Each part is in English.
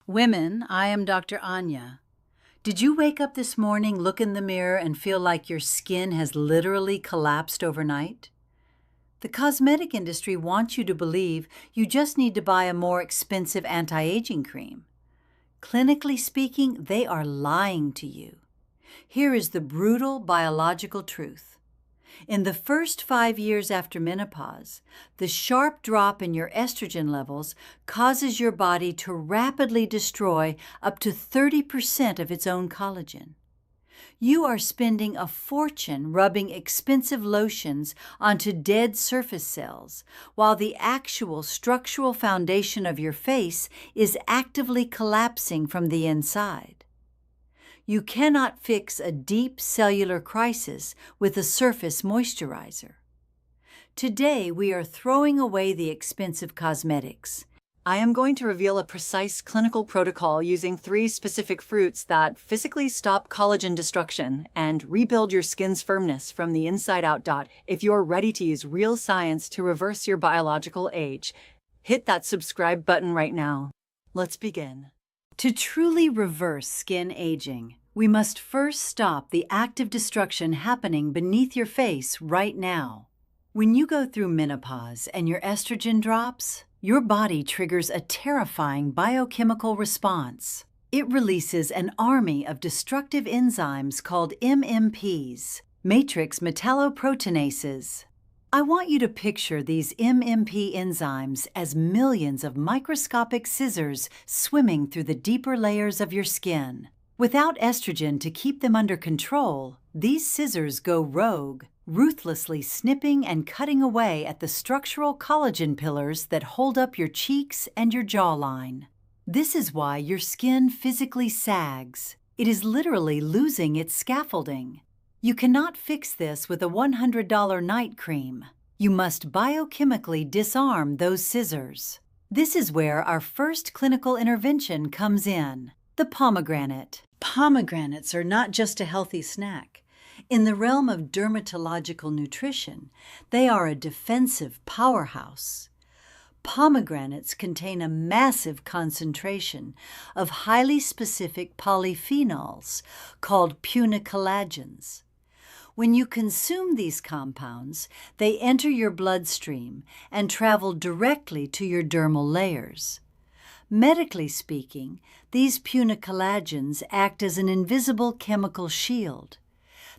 Women, I am Dr. Anya. Did you wake up this morning, look in the mirror, and feel like your skin has literally collapsed overnight? The cosmetic industry wants you to believe you just need to buy a more expensive anti-aging cream. Clinically speaking, they are lying to you. Here is the brutal biological truth. In the first 5 years after menopause, the sharp drop in your estrogen levels causes your body to rapidly destroy up to 30% of its own collagen. You are spending a fortune rubbing expensive lotions onto dead surface cells, while the actual structural foundation of your face is actively collapsing from the inside. You cannot fix a deep cellular crisis with a surface moisturizer. Today, we are throwing away the expensive cosmetics. I am going to reveal a precise clinical protocol using 3 specific fruits that physically stop collagen destruction and rebuild your skin's firmness from the inside out. If you're ready to use real science to reverse your biological age, hit that subscribe button right now. Let's begin. To truly reverse skin aging, we must first stop the active destruction happening beneath your face right now. When you go through menopause and your estrogen drops, your body triggers a terrifying biochemical response. It releases an army of destructive enzymes called MMPs, matrix metalloproteinases. I want you to picture these MMP enzymes as millions of microscopic scissors swimming through the deeper layers of your skin. Without estrogen to keep them under control, these scissors go rogue, ruthlessly snipping and cutting away at the structural collagen pillars that hold up your cheeks and your jawline. This is why your skin physically sags. It is literally losing its scaffolding. You cannot fix this with a $100 night cream. You must biochemically disarm those scissors. This is where our first clinical intervention comes in, the pomegranate. Pomegranates are not just a healthy snack. In the realm of dermatological nutrition, they are a defensive powerhouse. Pomegranates contain a massive concentration of highly specific polyphenols called punicolagens. When you consume these compounds, they enter your bloodstream and travel directly to your dermal layers. Medically speaking, these punicolagens act as an invisible chemical shield.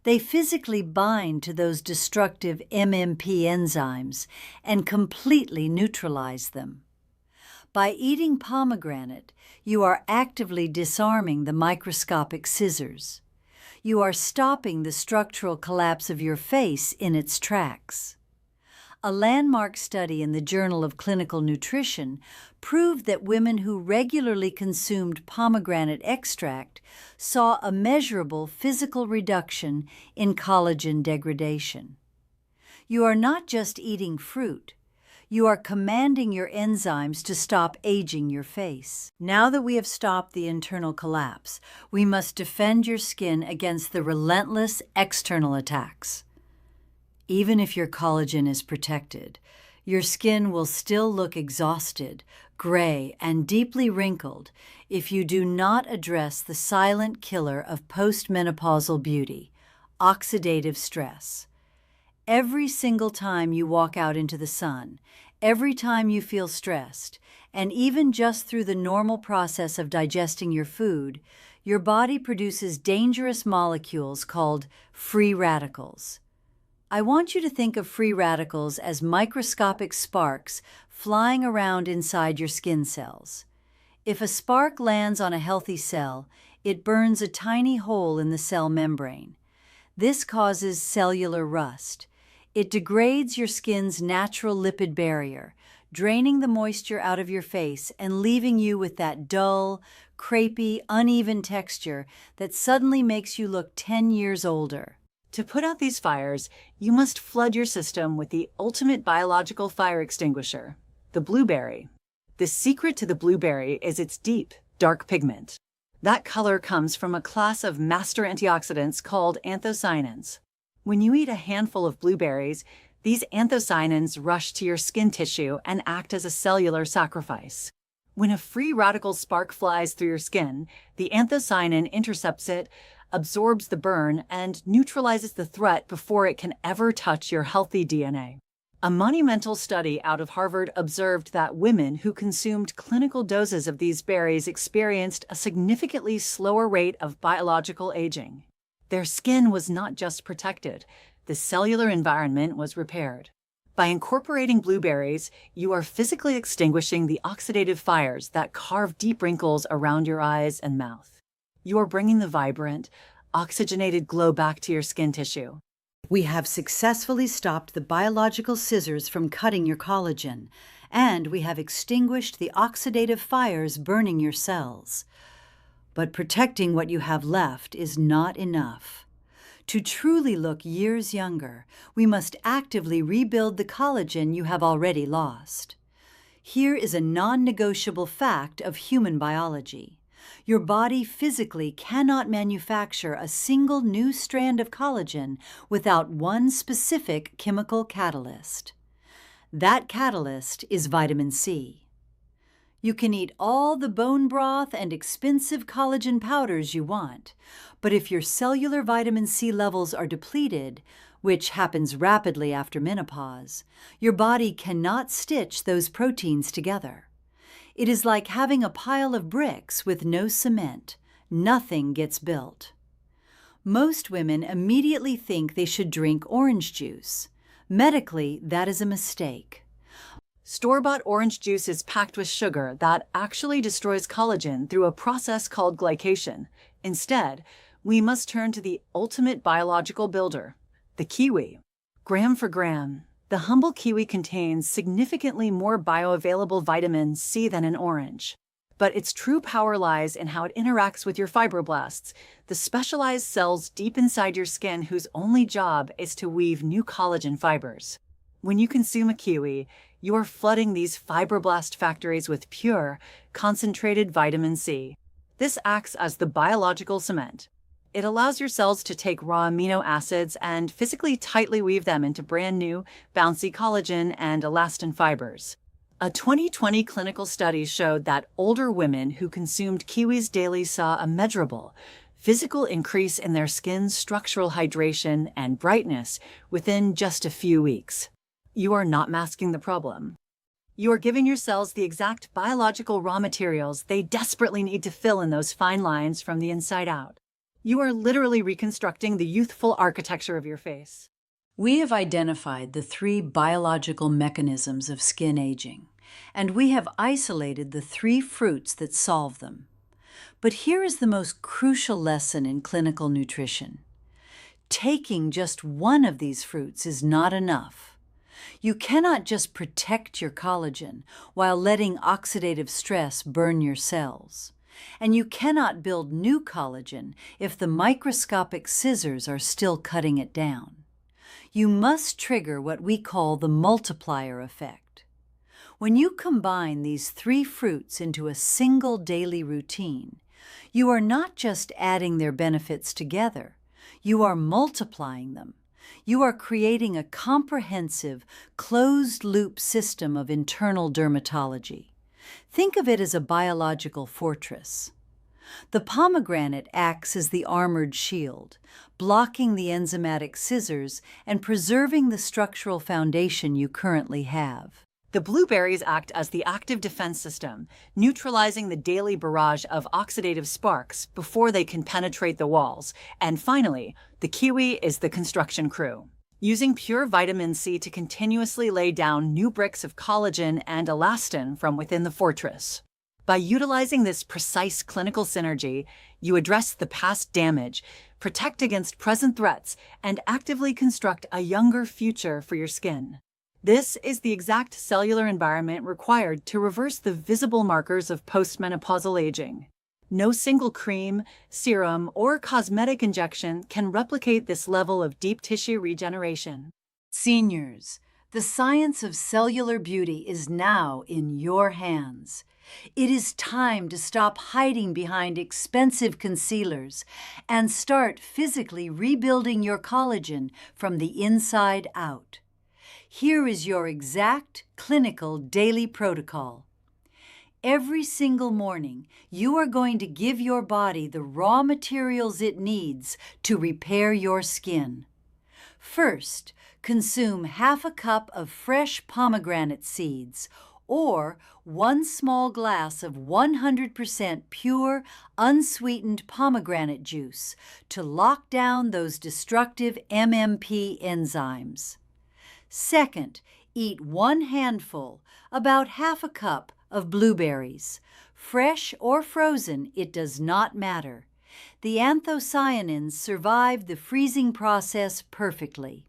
They physically bind to those destructive MMP enzymes and completely neutralize them. By eating pomegranate, you are actively disarming the microscopic scissors. You are stopping the structural collapse of your face in its tracks. A landmark study in the Journal of Clinical Nutrition proved that women who regularly consumed pomegranate extract saw a measurable physical reduction in collagen degradation. You are not just eating fruit. You are commanding your enzymes to stop aging your face. Now that we have stopped the internal collapse, we must defend your skin against the relentless external attacks. Even if your collagen is protected, your skin will still look exhausted, gray, and deeply wrinkled if you do not address the silent killer of post-menopausal beauty, oxidative stress. Every single time you walk out into the sun, every time you feel stressed, and even just through the normal process of digesting your food, your body produces dangerous molecules called free radicals. I want you to think of free radicals as microscopic sparks flying around inside your skin cells. If a spark lands on a healthy cell, it burns a tiny hole in the cell membrane. This causes cellular rust. It degrades your skin's natural lipid barrier, draining the moisture out of your face and leaving you with that dull, crepey, uneven texture that suddenly makes you look 10 years older. To put out these fires, you must flood your system with the ultimate biological fire extinguisher, the blueberry. The secret to the blueberry is its deep, dark pigment. That color comes from a class of master antioxidants called anthocyanins. When you eat a handful of blueberries, these anthocyanins rush to your skin tissue and act as a cellular sacrifice. When a free radical spark flies through your skin, the anthocyanin intercepts it, absorbs the burn, and neutralizes the threat before it can ever touch your healthy DNA. A monumental study out of Harvard observed that women who consumed clinical doses of these berries experienced a significantly slower rate of biological aging. Their skin was not just protected, the cellular environment was repaired. By incorporating blueberries, you are physically extinguishing the oxidative fires that carve deep wrinkles around your eyes and mouth. You are bringing the vibrant, oxygenated glow back to your skin tissue. We have successfully stopped the biological scissors from cutting your collagen, and we have extinguished the oxidative fires burning your cells. But protecting what you have left is not enough. To truly look years younger, we must actively rebuild the collagen you have already lost. Here is a non-negotiable fact of human biology. Your body physically cannot manufacture a single new strand of collagen without one specific chemical catalyst. That catalyst is vitamin C. You can eat all the bone broth and expensive collagen powders you want, but if your cellular vitamin C levels are depleted, which happens rapidly after menopause, your body cannot stitch those proteins together. It is like having a pile of bricks with no cement. Nothing gets built. Most women immediately think they should drink orange juice. Medically, that is a mistake. Store-bought orange juice is packed with sugar that actually destroys collagen through a process called glycation. Instead, we must turn to the ultimate biological builder, the kiwi. Gram for gram, the humble kiwi contains significantly more bioavailable vitamin C than an orange. But its true power lies in how it interacts with your fibroblasts, the specialized cells deep inside your skin whose only job is to weave new collagen fibers. When you consume a kiwi, you are flooding these fibroblast factories with pure, concentrated vitamin C. This acts as the biological cement. It allows your cells to take raw amino acids and physically tightly weave them into brand new, bouncy collagen and elastin fibers. A 2020 clinical study showed that older women who consumed kiwis daily saw a measurable, physical increase in their skin's structural hydration and brightness within just a few weeks. You are not masking the problem. You are giving your cells the exact biological raw materials they desperately need to fill in those fine lines from the inside out. You are literally reconstructing the youthful architecture of your face. We have identified the 3 biological mechanisms of skin aging, and we have isolated the 3 fruits that solve them. But here is the most crucial lesson in clinical nutrition. Taking just one of these fruits is not enough. You cannot just protect your collagen while letting oxidative stress burn your cells. And you cannot build new collagen if the microscopic scissors are still cutting it down. You must trigger what we call the multiplier effect. When you combine these 3 fruits into a single daily routine, you are not just adding their benefits together, you are multiplying them. You are creating a comprehensive, closed-loop system of internal dermatology. Think of it as a biological fortress. The pomegranate acts as the armored shield, blocking the enzymatic scissors and preserving the structural foundation you currently have. The blueberries act as the active defense system, neutralizing the daily barrage of oxidative sparks before they can penetrate the walls. And finally, the kiwi is the construction crew, using pure vitamin C to continuously lay down new bricks of collagen and elastin from within the fortress. By utilizing this precise clinical synergy, you address the past damage, protect against present threats, and actively construct a younger future for your skin. This is the exact cellular environment required to reverse the visible markers of post-menopausal aging. No single cream, serum, or cosmetic injection can replicate this level of deep tissue regeneration. Seniors, the science of cellular beauty is now in your hands. It is time to stop hiding behind expensive concealers and start physically rebuilding your collagen from the inside out. Here is your exact clinical daily protocol. Every single morning, you are going to give your body the raw materials it needs to repair your skin. First, consume half a cup of fresh pomegranate seeds or 1 small glass of 100% pure, unsweetened pomegranate juice to lock down those destructive MMP enzymes. Second, eat 1 handful, about half a cup, of blueberries. Fresh or frozen, it does not matter. The anthocyanins survive the freezing process perfectly.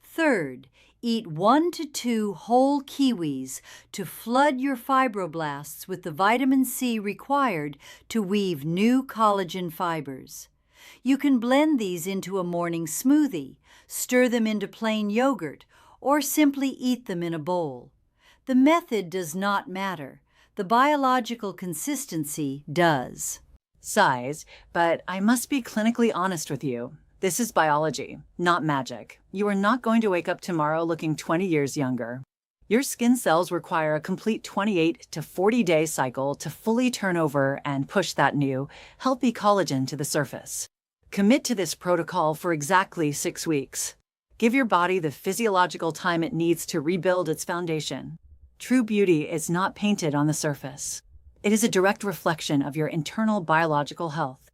Third, eat 1 to 2 whole kiwis to flood your fibroblasts with the vitamin C required to weave new collagen fibers. You can blend these into a morning smoothie, stir them into plain yogurt, or simply eat them in a bowl. The method does not matter. The biological consistency does. Sighs, but I must be clinically honest with you. This is biology, not magic. You are not going to wake up tomorrow looking 20 years younger. Your skin cells require a complete 28 to 40-day cycle to fully turn over and push that new, healthy collagen to the surface. Commit to this protocol for exactly 6 weeks. Give your body the physiological time it needs to rebuild its foundation. True beauty is not painted on the surface. It is a direct reflection of your internal biological health.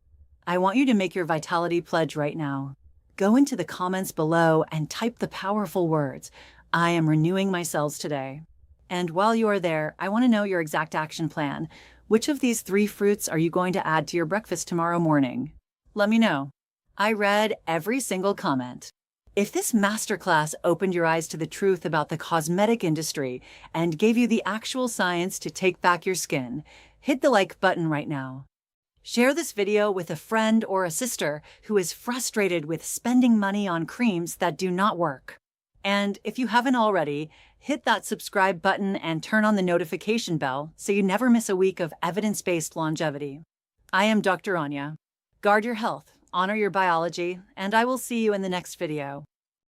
I want you to make your vitality pledge right now. Go into the comments below and type the powerful words, "I am renewing my cells today." And while you are there, I want to know your exact action plan. Which of these 3 fruits are you going to add to your breakfast tomorrow morning? Let me know. I read every single comment. If this masterclass opened your eyes to the truth about the cosmetic industry and gave you the actual science to take back your skin, hit the like button right now. Share this video with a friend or a sister who is frustrated with spending money on creams that do not work. And if you haven't already, hit that subscribe button and turn on the notification bell so you never miss a week of evidence-based longevity. I am Dr. Anya. Guard your health, honor your biology, and I will see you in the next video.